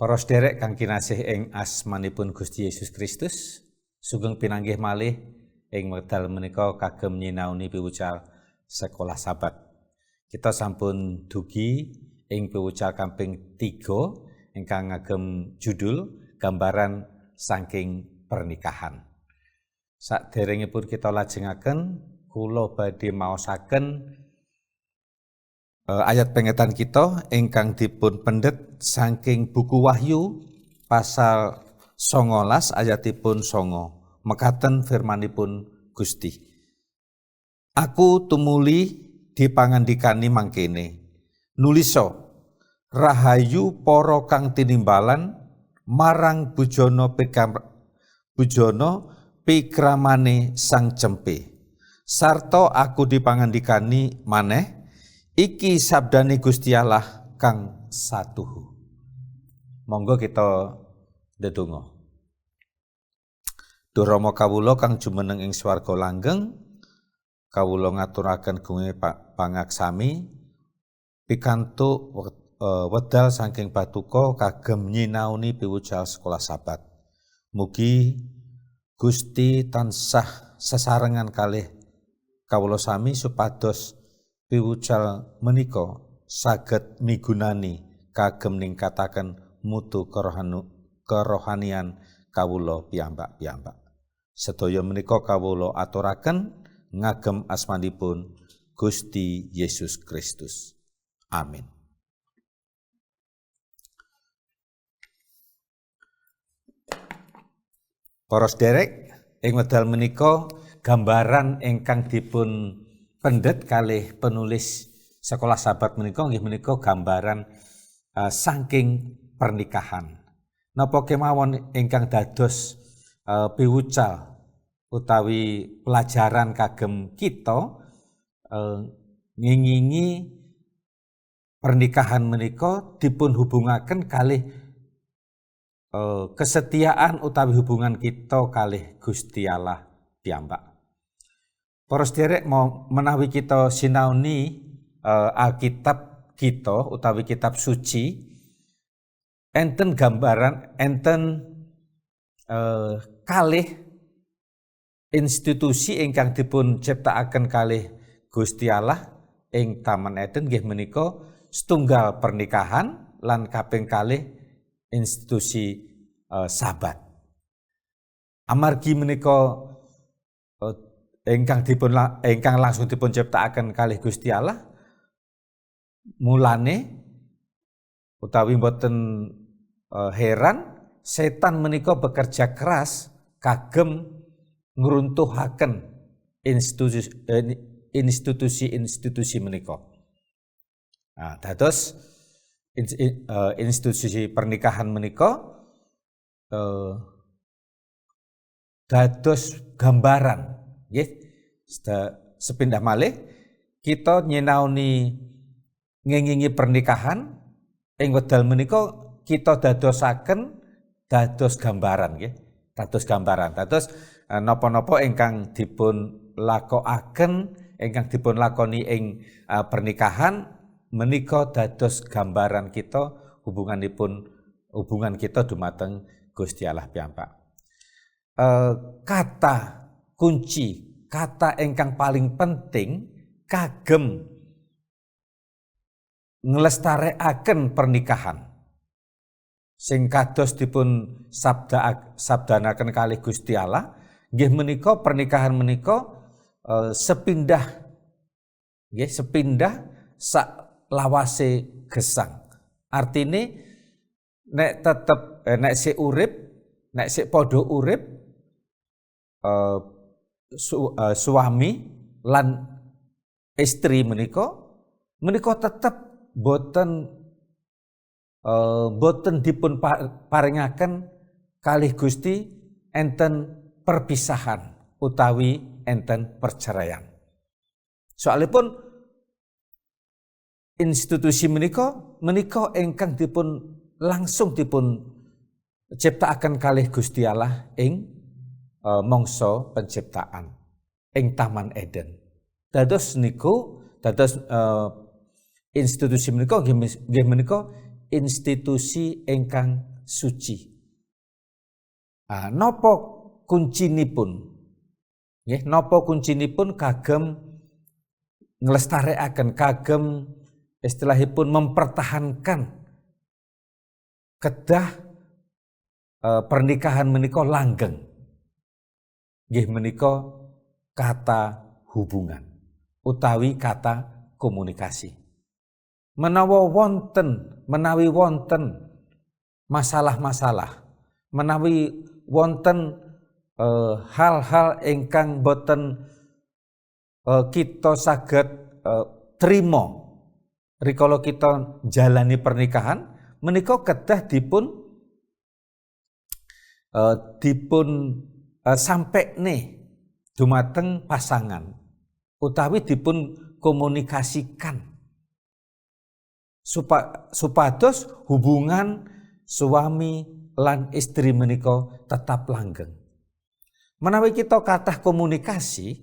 Para sederek kang kinasih ing asmanipun Gusti Yesus Kristus, sugeng pinanggih malih ing wekdal menika kagem nyinaoni piwucal sekolah Sabat. Kita sampun dugi ing piwucal kaping 3 ingkang ngagem judul gambaran saking pernikahan. Saderengipun kita lajengaken, kula badhe maosaken ayat pengetan kita ingkang dipun pendet saking buku Wahyu pasal 19 ayatipun 9. Mekaten firmanipun Gusti. Aku tumuli dipangandikani mangkene. Nuliso rahayu para kang tinimbalan marang bujana pikramane sang cempe. Sarta aku dipangandikani maneh, iki sabdane Gusti Allah kang satuhu. Monggo kita ndedonga. Duh Rama kawula kang jumeneng ing swarga langgeng, kawula ngaturaken gunging pangaksami pikantuk wedal saking patuko kagem nyinaoni piwucal sekolah Sabat. Mugi Gusti tansah sesarengan kalih kawula sami supados piwucal menika saged migunani kagem ningkataken mutu kerohanian kawula piyambak-piyambak. Sedaya menika kawula aturaken ngagem asmanipun Gusti Yesus Kristus. Amin. Para sederek, ing wekdal menika gambaran ingkang dipun pendet kalih penulis sekolah Sabat menika nggih menika gambaran saking pernikahan. Napa kemawon ingkang dados piwucal utawi pelajaran kagem kita ngingingi pernikahan menika dipun hubungaken kalih kesetiaan utawi hubungan kita kalih Gusti Allah piyambak. Para sederek menawi kita sinaoni Alkitab kita utawi kitab suci, enten gambaran, enten kalih institusi ingkang dipun ciptakaken kalih Gusti Allah ing Taman Eden nggih menika setunggal pernikahan lan kaping kalih institusi Sabat. Amargi menika ingkang langsung dipun ciptakaken kalih Gusti Allah, mulane utawi mboten heran setan menika bekerja keras kagem ngruntuhaken institusi menika. Nah, dados institusi pernikahan menika dados gambaran, nggih. Sepindah malih kita nyinaoni ngengingi pernikahan ing wekdal menika kita dadosaken dados gambaran, nggih. Dados gambaran. Dados napa-napa ingkang dipun lakokaken, ingkang dipun lakoni ing pernikahan menika dados gambaran kita hubungan kita dumateng Gusti Allah piyambak. Kata kunci, kata ingkang paling penting kagem nglestarekaken pernikahan sing kados dipun sabdanaken kalih Gusti Allah nggih menika pernikahan menika sepindah sak lawase gesang. Artine nek sik padha urip suami lan istri menika tetep boten dipun paringaken kalih Gusti enten perpisahan utawi enten perceraian. Soalipun institusi menika ingkang langsung dipun ciptakaken kalih Gusti Allah ing mangsa penciptaan ing Taman Eden. Dados institusi menika nggih menika institusi ingkang suci. Napa kuncinipun? Nggih, napa kuncinipun kagem nglestarekaken, kagem istilahipun mempertahankan kedah pernikahan menika langgeng. Nggih menika kata hubungan utawi kata komunikasi. Menawi wonten masalah-masalah, menawi wonten hal-hal ingkang boten kita saged trima rikala kita jalani pernikahan, menika kedah dipun sampekne dumateng pasangan utawi dipun komunikasikan supados hubungan suami lan istri menika tetap langgeng. Menawi kita kathah komunikasi,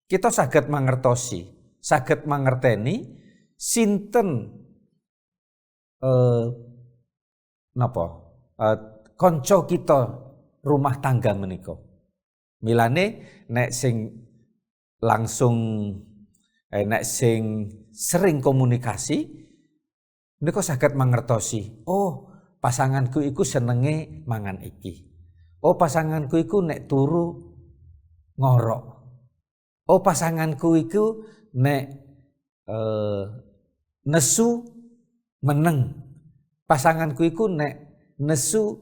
kita saged mangertosi, saged mangerteni sinten kanca kita rumah tangga menika. Milane nek sing langsung nek sing sering komunikasi menika saged mangertosi, oh pasanganku iku senenge mangan iki. Oh pasanganku iku nek turu ngorok. Oh pasanganku iku nek nesu meneng. Pasanganku iku nek nesu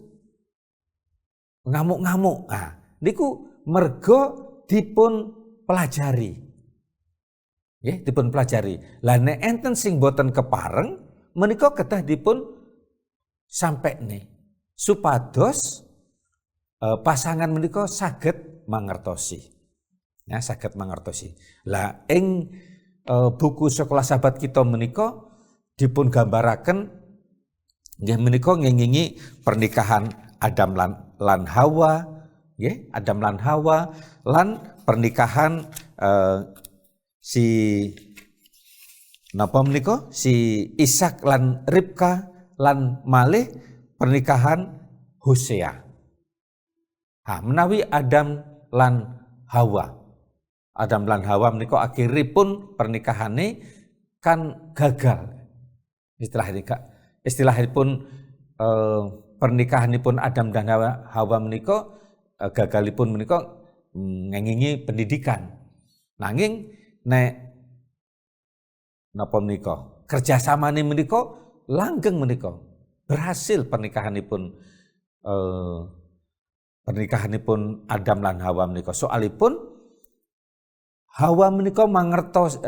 ngamuk-ngamuk. Niku mergo dipun pelajari. Nggih, dipun pelajari. Lah nek enten sing boten kepareng menika kedah dipun sampekne supados pasangan menika saged mangertosi. Ya, saged mangertosi. Lah ing buku Sekolah Sahabat kita menika dipun gambaraken nggih menika ngengingi pernikahan Adam lan Hawa, nggih, Adam lan Hawa lan pernikahan si Ishak lan Ribka lan malih pernikahan Hosea. Menawi Adam lan Hawa. Adam lan Hawa menika akhiripun pernikahane kan gagal. Istilahipun pernikahanipun Adam dan Hawa menika gagalipun menika ngengingi pendidikan. Nanging nek napa menika kerjasamane menika langgeng menika. Berhasil pernikahanipun Adam lan Hawa menika. Soalipun Hawa menika mangertos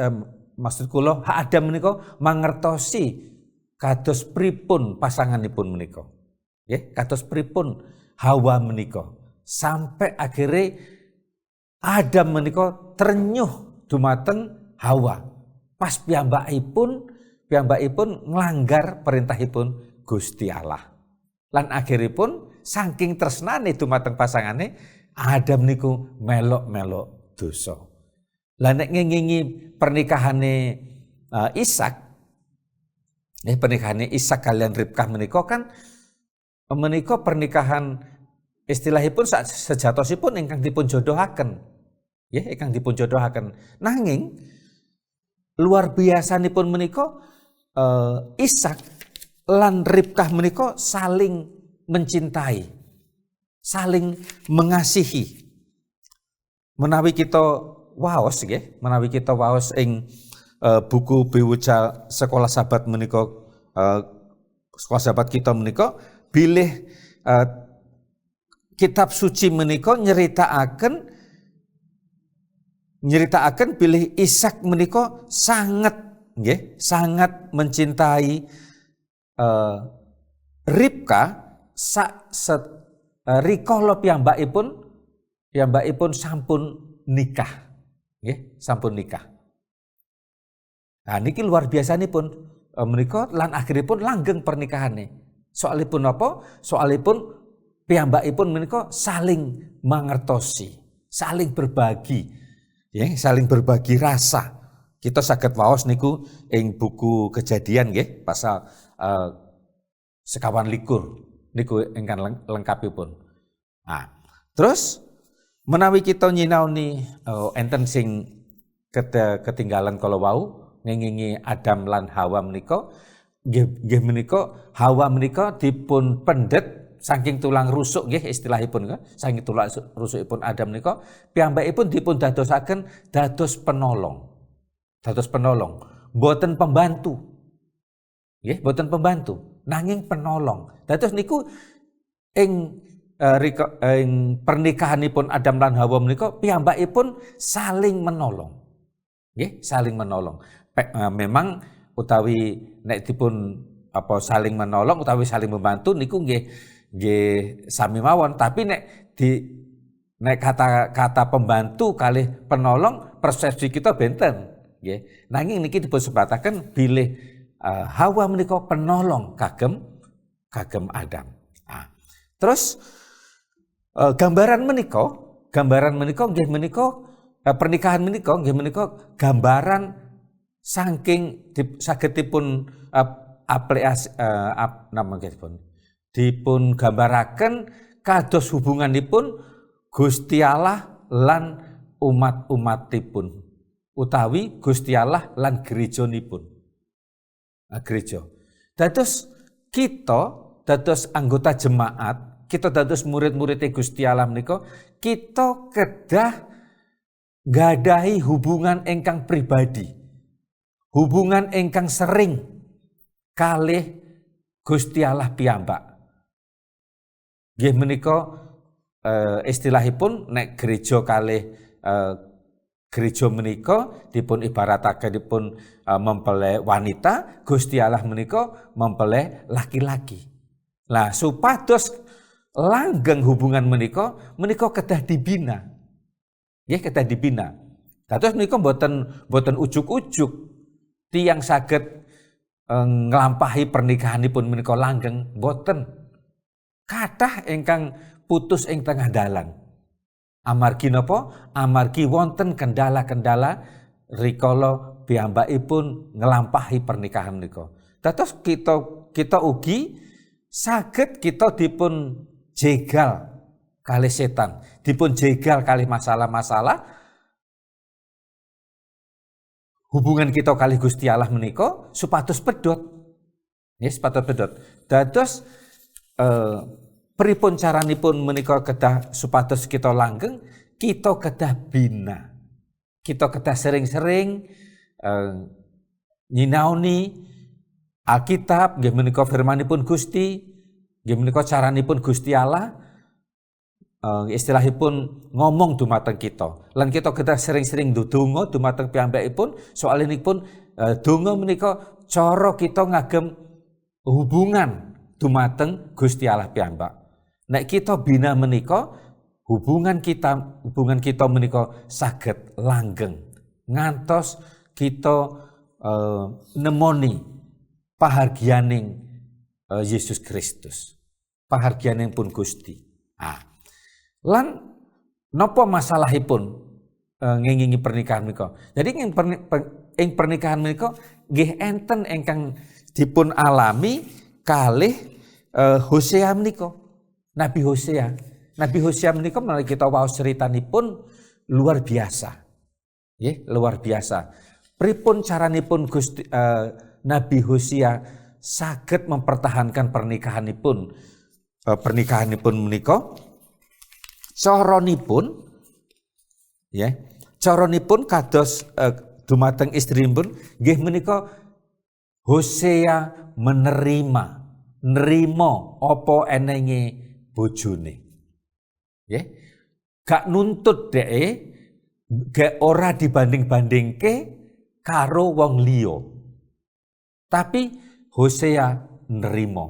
maksud kula Adam menika mangertosi kados pripun pasanganipun menika. Nggih, kados pripun Hawa menika. Sampai akhirnya Adam menika ternyuh dumateng Hawa. Pas piyambakipun nglanggar perintahipun Gusti Allah. Lan akhiripun saking tresnane dumateng pasangane Adam niku melok-melok dosa. Lah nek ngengingi pernikahane Ishak, pernikahan Ishak kalian Ribkah menika kan menika pernikahan istilahipun sejatosipun ingkang dipun jodohaken. Ya, ingkang dipun jodohaken. Nanging luar biasanipun menika Ishak lan Ribkah menika saling mencintai, saling mengasihi. Menawi kita waos nggih, menawi kita waos ing buku Bewucal Sekolah Sahabat menika Sekolah Sahabat kita menika bilih kitab suci menika nyritakaken bilih Ishak menika sangat mencintai Ribka rikala piyambakipun sampun nikah. Nggih, sampun nikah. Nah niki luar biasanipun menika lan akhiripun langgeng pernikahane. Soalipun napa? Soalipun piyambakipun menika saling mangertosi, saling berbagi. Ya, saling berbagi rasa. Kita saged waos niku ing buku Kejadian nggih, pasal 51. niku ingkang lengkapipun. Nah, terus menawi kita nyinaoni enten sing ketinggalan kala wau ngengingi Adam lan Hawa menika nggih menika Hawa menika dipun pendet saking tulang rusuk nggih istilahipun saking tulang rusukipun Adam menika piyambakipun dipun dadosaken dados penolong. Dados penolong, boten pembantu. Nggih, boten pembantu, nanging penolong. Dados niku ing pernikahanipun Adam lan Hawa menika piyambakipun saling menolong. Nggih, saling menolong. Memang utawi nek dipun saling menolong utawi saling membantu niku nggih sami mawon, tapi nek kata pembantu kalih penolong persepsi kita benten nggih. Nanging niki dipun sebataken bilih Hawa menika penolong kagem Adam. Nah, terus gambaran menika nggih menika pernikahan menika nggih menika gambaran saking sagedipun dipun gambaraken kados hubunganipun Gusti Allah lan umat-umatipun utawi Gusti Allah lan gerejanipun. Gereja. Dados kita dados anggota jemaat, kita dados murid-murid Gusti Allah menika, kita kedah nggadahi hubungan ingkang pribadi. Hubungan ingkang sering kalih Gusti Allah piyambak. Nggih menika istilahipun nek gereja kalih gereja menika dipun ibarataken dipun mempeleh wanita, Gusti Allah menika mempeleh laki-laki. Lah supados langgeng hubungan menika kedah dibina. Nggih kedah dibina. Dados menika boten ujug-ujug tiyang saged nglampahi pernikahanipun menika langgeng boten. Kathah ingkang putus ing tengah dalan. Amargi napa? Amargi wonten kendala-kendala rikala piyambakipun nglampahi pernikahan menika. Dados kita ugi saged kita dipun jegal kalih setan, dipun jegal kalih masalah-masalah hubungan kita kalih Gusti Allah menika supados pedhot. Nggih, supados pedhot. Dados pripun caranipun menika kedah supados kita langgeng, kita kedah bina. Kita kedah sering-sering nyinaoni Alkitab, nggih menika firmanipun Gusti, nggih menika caranipun Gusti Allah. Istilahipun ngomong dumateng kita. Lan kita kedah sering-sering ndedonga dumateng piyambakipun, soalinipun donga menika cara kita ngagem hubungan dumateng Gusti Allah piyambak. Nek kita bina menika hubungan kita menika saged langgeng ngantos kita nemoni pahargyaning Yesus Kristus. Pahargyaning pun Gusti. Lan napa masalahipun ngengingi pernikahan menika. Jadi ing pernikahan menika nggih enten ingkang dipun alami kalih Hosea menika. Nabi Hosea menika menawi kita waos ceritanipun luar biasa. Nggih, luar biasa. Pripun caranipun Nabi Hosea saged mempertahankan pernikahanipun menika? Caranipun kados dumateng istrinipun nggih menika Hosea nerima apa enenge bojone. Nggih. Gak nuntut dheke, gak ora dibanding-bandingke karo wong liya. Tapi Hosea nerima.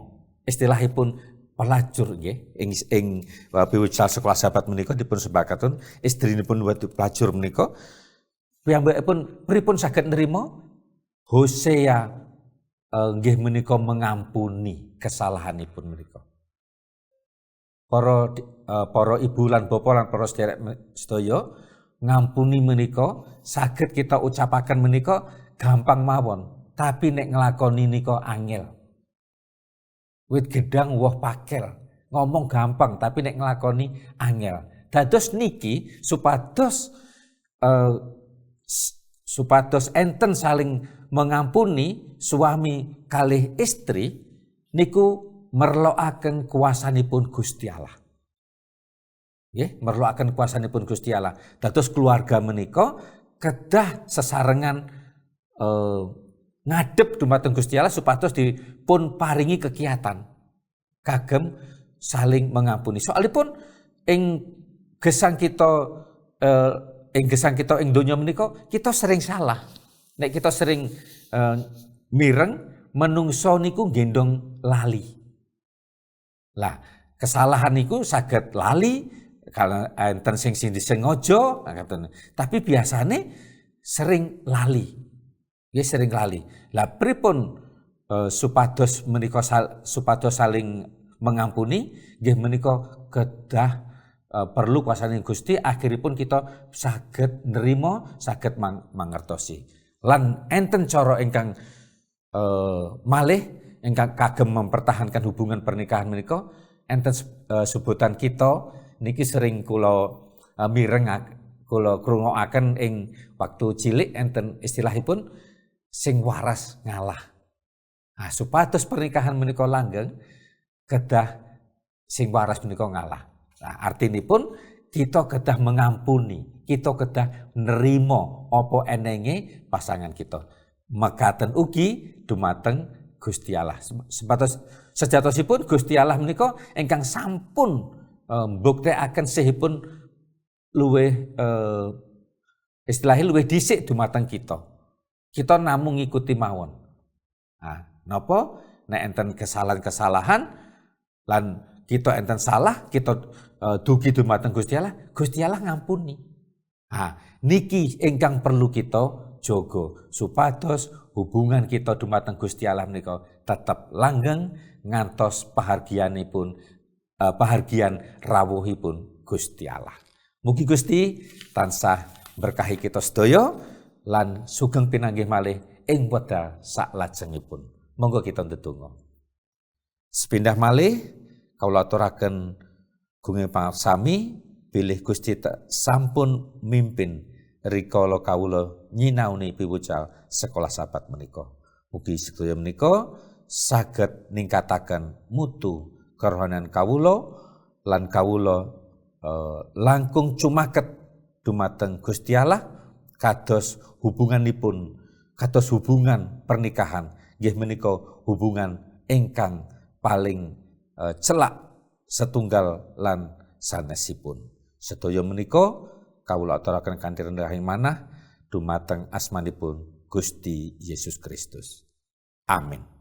Istilahipun pelacur nggih ing piwucal sekolah sahabat menika dipun sebakaken istrinipun pelacur menika piyambakipun pripun saged nerima Hosea nggih menika mengampuni kesalahanipun menika. Para ibu lan bapak lan para sederek sedaya ngampuni menika saged kita ucapaken menika gampang mawon, tapi nek nglakoni nika angel. Wit gedang woh pakel. Ngomong gampang tapi nek nglakoni angel. Dados niki supados enten saling mengampuni suami kalih istri niku merloaken kuasanipun Gusti Allah. Nggih, merloaken kuasanipun Gusti Allah. Dados keluarga menika kedah sesarengan ngadep dumateng Gusti Allah supados dipun paringi kekiatan kagem saling mengampuni. Soalipun ing gesang kita ing donya menika kita sering salah. Nek kita sering mireng menungso niku gendong lali. Lah, kesalahan niku saged lali kalau enten sing disengaja, tapi biasane sering lali. Ya sering lali. Lah pripun supados menika supados saling mengampuni nggih menika kedah perlu kuasane Gusti akhiripun kita saged nrimo, saged mangertosi. Lan enten cara ingkang malih ingkang kagem mempertahankan hubungan pernikahan menika enten sebutan kita niki sering kula mireng kula krungokaken ing waktu cilik enten istilahipun sing waras ngalah. Nah, supados pernikahan menika langgeng kedah sing waras menika ngalah. Nah, artinipun kita kedah mengampuni, kita kedah nerimo apa enenge pasangan kita. Mekaten ugi dumateng Gusti Allah. Supados sejatosipun Gusti Allah menika ingkang sampun mbuktekaken sihipun luwih istilahipun luwih dhisik dumateng kita. Kita namung ngikuti mawon. Nah, napa nek enten kesalahan-kesalahan lan kita enten salah, kita dugi dumateng Gusti Allah ngampuni. Nah, niki ingkang perlu kita jaga supados hubungan kita dumateng Gusti Allah menika tetep langgeng ngantos pahargyan rawuhipun Gusti Allah. Mugi Gusti tansah berkahi kita sedaya lan sugeng pinanggih malih ing wekdal saklajengipun. Monggo kita ndedonga. Sepindah malih kawula aturaken gunging pangarsami bilih Gusti sampun mimpin rikala kawula nyinaoni piwucal sekolah sahabat menika. Mugi sedaya menika saged ningkataken mutu kerohanian kawula lan kawula langkung cumaket dumateng Gusti Allah kados hubungan pernikahan nggih menika hubungan ingkang paling celak setunggal lan sanesipun. Sedaya menika kawula aturaken kanthi rendahing manah dumateng asmanipun Gusti Yesus Kristus. Amin.